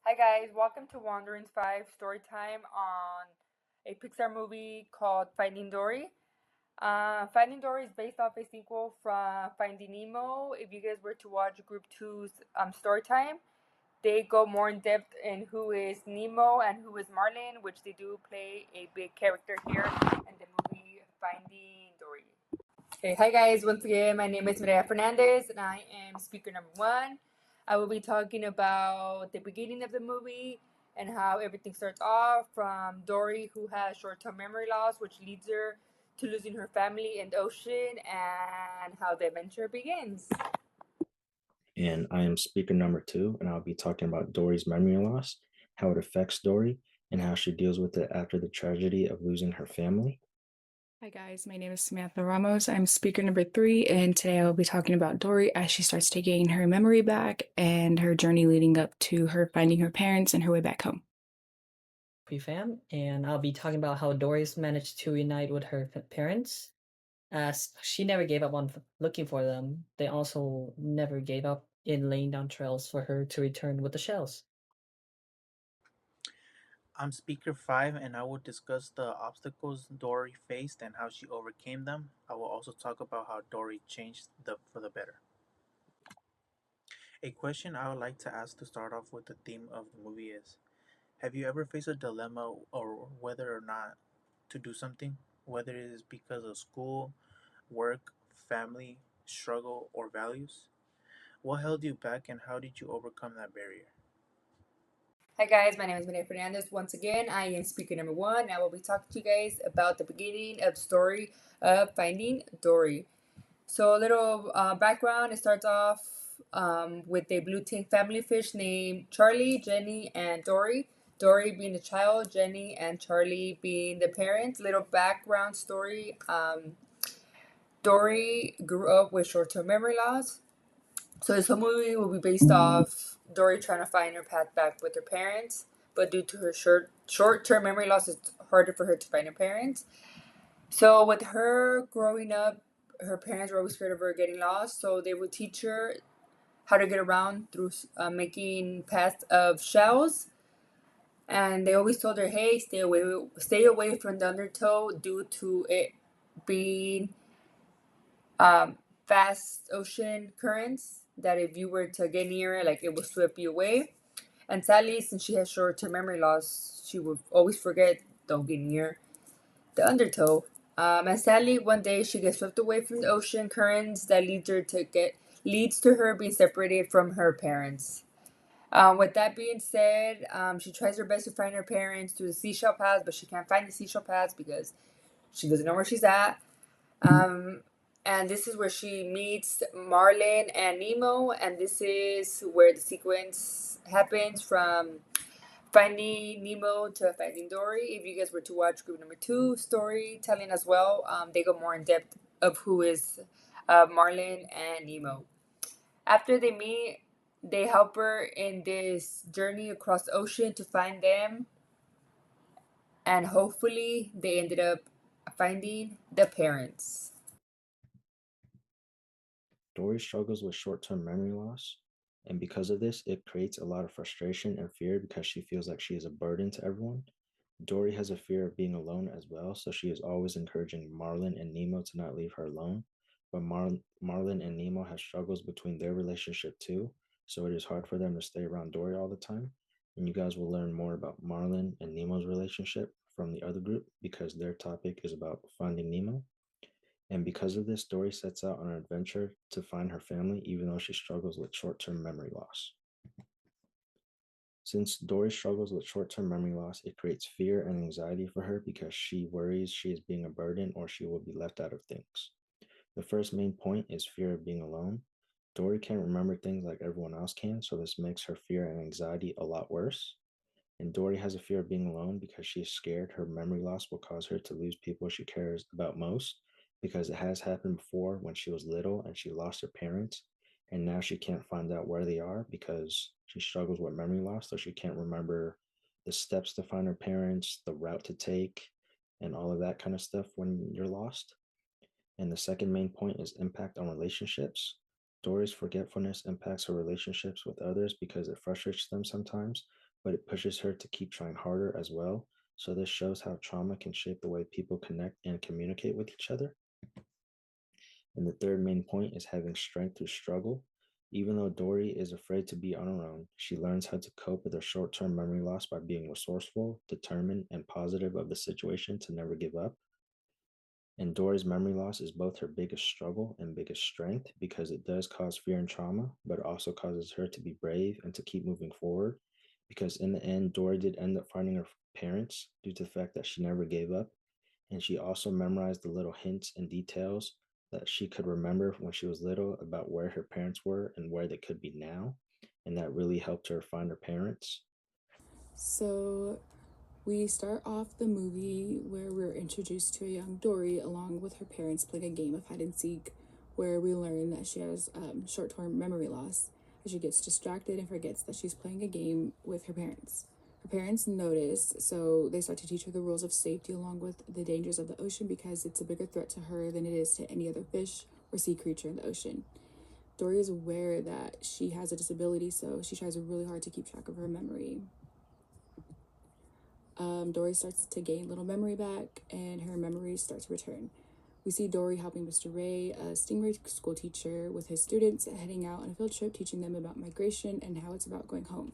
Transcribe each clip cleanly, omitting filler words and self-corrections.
Hi guys, welcome to Wanderings 5 story time on a Pixar movie called Finding Dory. Finding Dory is based off a sequel from Finding Nemo. If you guys were to watch Group Two's story time, they go more in depth in who is Nemo and who is Marlin, which they do play a big character here in the movie Finding Dory. Okay, hi guys. Once again, my name is Maria Fernandez, and I am speaker number one. I will be talking about the beginning of the movie and how everything starts off from Dory, who has short-term memory loss, which leads her to losing her family in the ocean, and how the adventure begins. And I am speaker number two, and I'll be talking about Dory's memory loss, how it affects Dory, and how she deals with it after the tragedy of losing her family. Hi guys, my name is Samantha Ramos. I'm speaker number three, and today I will be talking about Dory as she starts taking her memory back and her journey leading up to her finding her parents and her way back home. Fam, and I'll be talking about how Doris managed to unite with her parents, as she never gave up on looking for them. They also never gave up in laying down trails for her to return with the shells. I'm speaker 5 and I will discuss the obstacles Dory faced and how she overcame them. I will also talk about how Dory changed for the better. A question I would like to ask to start off with the theme of the movie is, have you ever faced a dilemma or whether or not to do something, whether it is because of school, work, family, struggle, or values? What held you back and how did you overcome that barrier? Hi guys, my name is Maria Fernandez. Once again, I am speaker number one, and I will be talking to you guys about the beginning of the story of Finding Dory. So a little background. It starts off with a blue tin family fish named Charlie, Jenny, and Dory. Dory being the child, Jenny and Charlie being the parents. Little background story. Dory grew up with short-term memory loss. So this whole movie will be based off Dory trying to find her path back with her parents, but due to her short-term memory loss, it's harder for her to find her parents. So with her growing up, her parents were always scared of her getting lost, so they would teach her how to get around through making paths of shells. And they always told her, "Hey, stay away from the undertow due to it being um, fast ocean currents. That if you were to get near it, like it would sweep you away." And sadly, since she has short-term memory loss, she would always forget, "Don't get near the undertow." And sadly, one day she gets swept away from the ocean currents that leads to her being separated from her parents. With that being said, she tries her best to find her parents through the seashell paths, but she can't find the seashell paths because she doesn't know where she's at. Um, and this is where she meets Marlin and Nemo, and this is where the sequence happens from Finding Nemo to Finding Dory. If you guys were to watch group number two storytelling as well, they go more in depth of who is Marlin and Nemo. After they meet, they help her in this journey across the ocean to find them, and hopefully they ended up finding the parents. Dory struggles with short term memory loss, and because of this, it creates a lot of frustration and fear because she feels like she is a burden to everyone. Dory has a fear of being alone as well, so she is always encouraging Marlin and Nemo to not leave her alone. But Marlin and Nemo have struggles between their relationship too, so it is hard for them to stay around Dory all the time. And you guys will learn more about Marlin and Nemo's relationship from the other group because their topic is about finding Nemo. And because of this, Dory sets out on an adventure to find her family, even though she struggles with short term memory loss. Since Dory struggles with short term memory loss, it creates fear and anxiety for her because she worries she is being a burden or she will be left out of things. The first main point is fear of being alone. Dory can't remember things like everyone else can, so this makes her fear and anxiety a lot worse. And Dory has a fear of being alone because she is scared her memory loss will cause her to lose people she cares about most, because it has happened before when she was little and she lost her parents, and now she can't find out where they are because she struggles with memory loss, so she can't remember the steps to find her parents, the route to take, and all of that kind of stuff when you're lost. And the second main point is impact on relationships. Dory's forgetfulness impacts her relationships with others because it frustrates them sometimes, but it pushes her to keep trying harder as well. So this shows how trauma can shape the way people connect and communicate with each other. And the third main point is having strength through struggle. Even though Dory is afraid to be on her own, she learns how to cope with her short term memory loss by being resourceful, determined, and positive of the situation to never give up. And Dory's memory loss is both her biggest struggle and biggest strength because it does cause fear and trauma, but it also causes her to be brave and to keep moving forward. Because in the end, Dory did end up finding her parents due to the fact that she never gave up. And she also memorized the little hints and details that she could remember when she was little about where her parents were and where they could be now. And that really helped her find her parents. So we start off the movie where we're introduced to a young Dory along with her parents playing a game of hide and seek, where we learn that she has short-term memory loss as she gets distracted and forgets that she's playing a game with her parents. Her parents notice, so they start to teach her the rules of safety along with the dangers of the ocean because it's a bigger threat to her than it is to any other fish or sea creature in the ocean. Dory is aware that she has a disability, so she tries really hard to keep track of her memory. Dory starts to gain little memory back, and her memories start to return. We see Dory helping Mr. Ray, a Stingray school teacher, with his students heading out on a field trip, teaching them about migration and how it's about going home.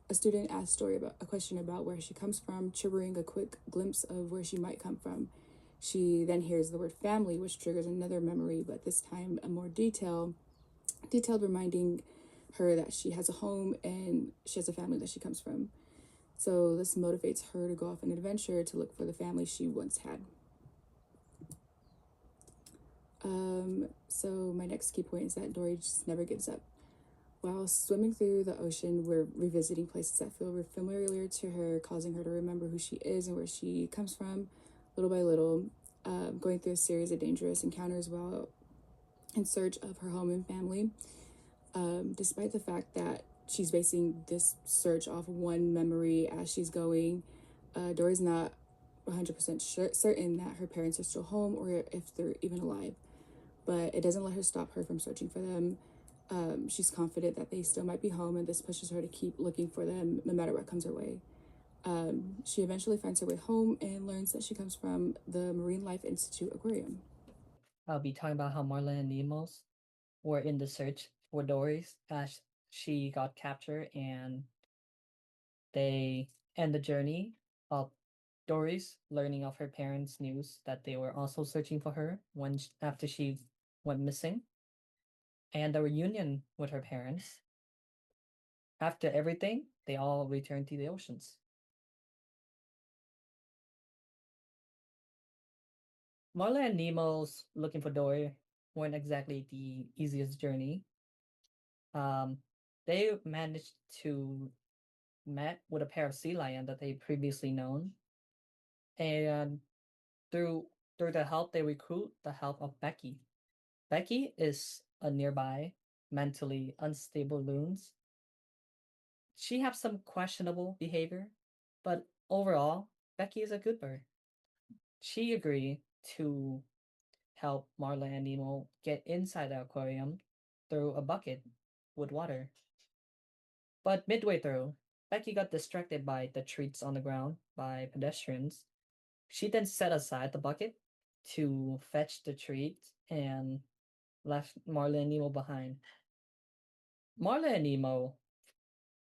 A student asks Dory about a question about where she comes from, triggering a quick glimpse of where she might come from. She then hears the word family, which triggers another memory, but this time a more detailed reminding her that she has a home and she has a family that she comes from. So this motivates her to go off on an adventure to look for the family she once had. So my next key point is that Dory just never gives up. While swimming through the ocean, we're revisiting places that feel familiar to her, causing her to remember who she is and where she comes from, little by little, going through a series of dangerous encounters while in search of her home and family. Despite the fact that she's basing this search off one memory as she's going, Dory's not 100% certain that her parents are still home or if they're even alive. But it doesn't let her stop her from searching for them. She's confident that they still might be home, and this pushes her to keep looking for them no matter what comes her way. She eventually finds her way home and learns that she comes from the Marine Life Institute Aquarium. I'll be talking about how Marlin and Nemo's were in the search for Dory's as she got captured, and they end the journey of Dory's learning of her parents' news that they were also searching for her after she went missing, and the reunion with her parents. After everything, they all return to the oceans. Marla and Nemo's looking for Dory weren't exactly the easiest journey. They managed to met with a pair of sea lion that they previously known, and through the help they recruit the help of Becky. Becky is a nearby mentally unstable loons. She has some questionable behavior, but overall, Becky is a good bird. She agreed to help Marla and Nemo get inside the aquarium through a bucket with water. But midway through, Becky got distracted by the treats on the ground by pedestrians. She then set aside the bucket to fetch the treats and left Marla and Nemo behind. Marla and Nemo,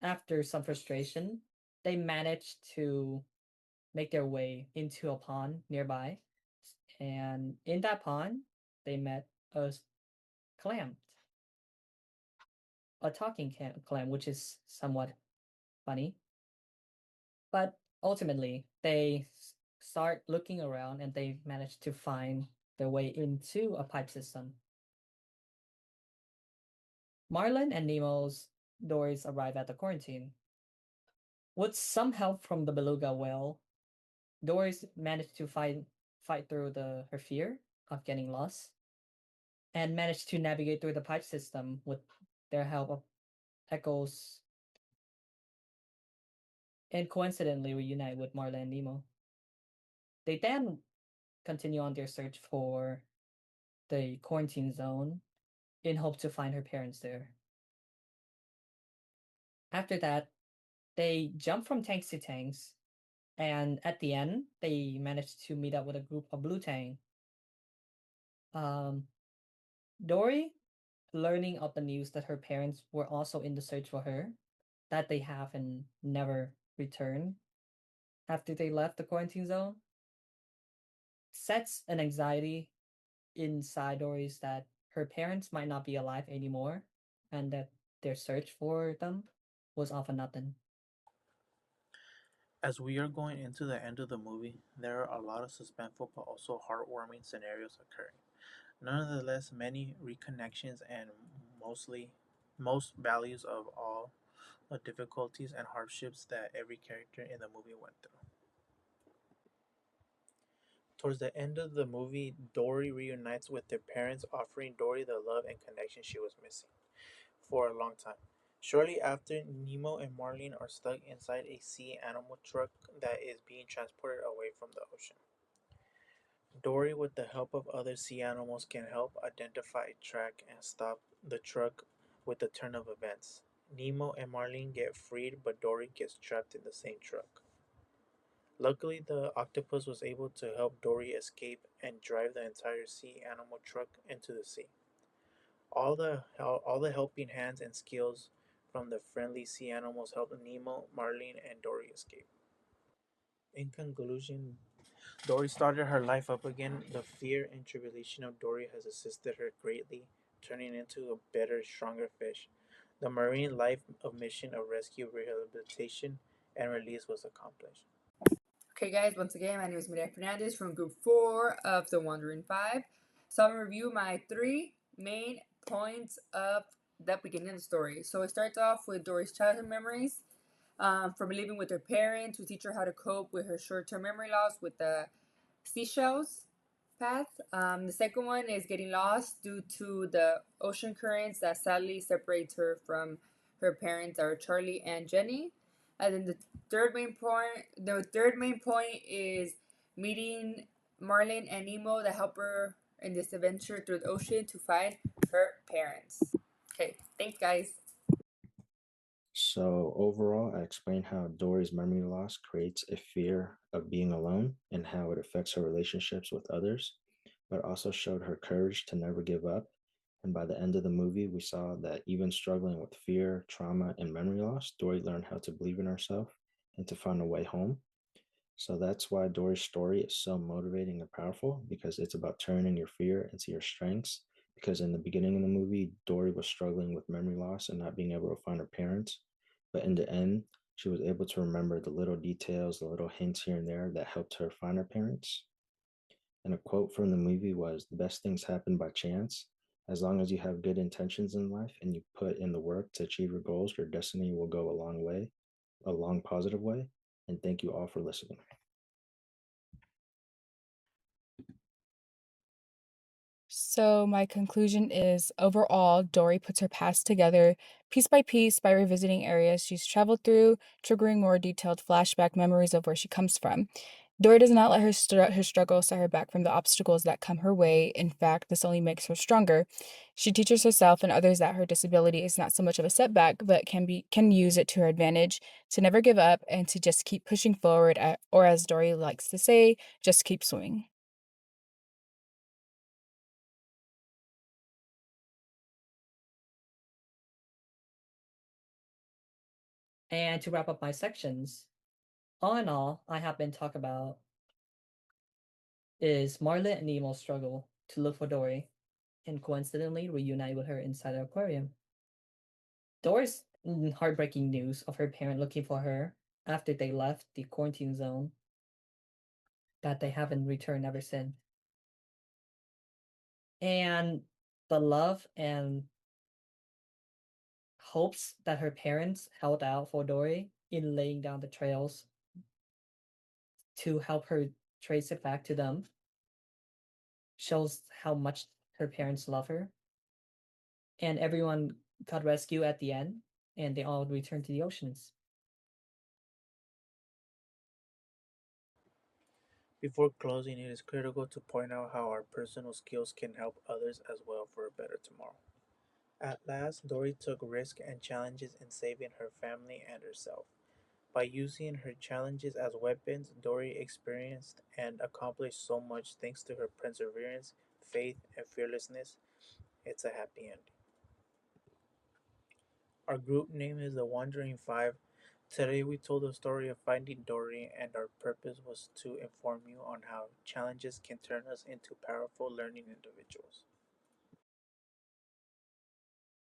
after some frustration, they managed to make their way into a pond nearby. And in that pond, they met a clam, a talking clam, which is somewhat funny. But ultimately, they start looking around and they manage to find their way into a pipe system. Marlin and Nemo's Dories arrive at the quarantine. With some help from the beluga whale, Doris managed to fight through her fear of getting lost and managed to navigate through the pipe system with their help of Echoes, and coincidentally reunite with Marla and Nemo. They then continue on their search for the quarantine zone in hope to find her parents there. After that, They jump from tanks to tanks, and at the end, they managed to meet up with a group of blue tang. Um, Dory, learning of the news that her parents were also in the search for her, that they have and never returned after they left the quarantine zone, sets an anxiety inside Dory's that her parents might not be alive anymore, and that their search for them was all for nothing. As we are going into the end of the movie, there are a lot of suspenseful but also heartwarming scenarios occurring. Nonetheless, many reconnections and most values of all the difficulties and hardships that every character in the movie went through. Towards the end of the movie, Dory reunites with their parents, offering Dory the love and connection she was missing for a long time. Shortly after, Nemo and Marlene are stuck inside a sea animal truck that is being transported away from the ocean. Dory, with the help of other sea animals, can help identify, track, and stop the truck with the turn of events. Nemo and Marlene get freed, but Dory gets trapped in the same truck. Luckily, the octopus was able to help Dory escape and drive the entire sea animal truck into the sea. All the helping hands and skills from the friendly sea animals helped Nemo, Marlene, and Dory escape. In conclusion, Dory started her life up again. The fear and tribulation of Dory has assisted her greatly, turning into a better, stronger fish. The marine life of mission of rescue, rehabilitation, and release was accomplished. Okay, guys, once again, my name is Maria Fernandez from Group 4 of the Wandering Five. So I'm going to review my 3 main points of the beginning of the story. So it starts off with Dory's childhood memories, from living with her parents who teach her how to cope with her short-term memory loss with the seashells path. The second one is getting lost due to the ocean currents that sadly separates her from her parents, are Charlie and Jenny. And then the third main point is meeting Marlin and Nemo that help her in this adventure through the ocean to find her parents. Okay, thanks, guys. So, overall, I explained how Dory's memory loss creates a fear of being alone and how it affects her relationships with others, but also showed her courage to never give up. And by the end of the movie, we saw that even struggling with fear, trauma, and memory loss, Dory learned how to believe in herself and to find a way home. So that's why Dory's story is so motivating and powerful because it's about turning your fear into your strengths. Because in the beginning of the movie, Dory was struggling with memory loss and not being able to find her parents. But in the end, she was able to remember the little details, the little hints here and there that helped her find her parents. And a quote from the movie was, "The best things happen by chance. As long as you have good intentions in life and you put in the work to achieve your goals, your destiny will go a long way, a long positive way." And thank you all for listening. So, my conclusion is overall, Dory puts her past together piece by piece by revisiting areas she's traveled through, triggering more detailed flashback memories of where she comes from. Dory does not let her struggles set her back from the obstacles that come her way. In fact, this only makes her stronger. She teaches herself and others that her disability is not so much of a setback, but can use it to her advantage, to never give up, and to just keep pushing forward, or as Dory likes to say, just keep swimming. And to wrap up my sections, all in all, I have been talking about is Marlin and Nemo's struggle to look for Dory and coincidentally reunite with her inside the aquarium. Dory's heartbreaking news of her parent looking for her after they left the quarantine zone that they haven't returned ever since. And the love and hopes that her parents held out for Dory in laying down the trails to help her trace it back to them shows how much her parents love her. And everyone got rescued at the end, and they all returned to the oceans. Before closing, it is critical to point out how our personal skills can help others as well for a better tomorrow. At last, Dory took risks and challenges in saving her family and herself. By using her challenges as weapons, Dory experienced and accomplished so much thanks to her perseverance, faith, and fearlessness. It's a happy ending. Our group name is the Wandering Five. Today we told the story of finding Dory, and our purpose was to inform you on how challenges can turn us into powerful learning individuals.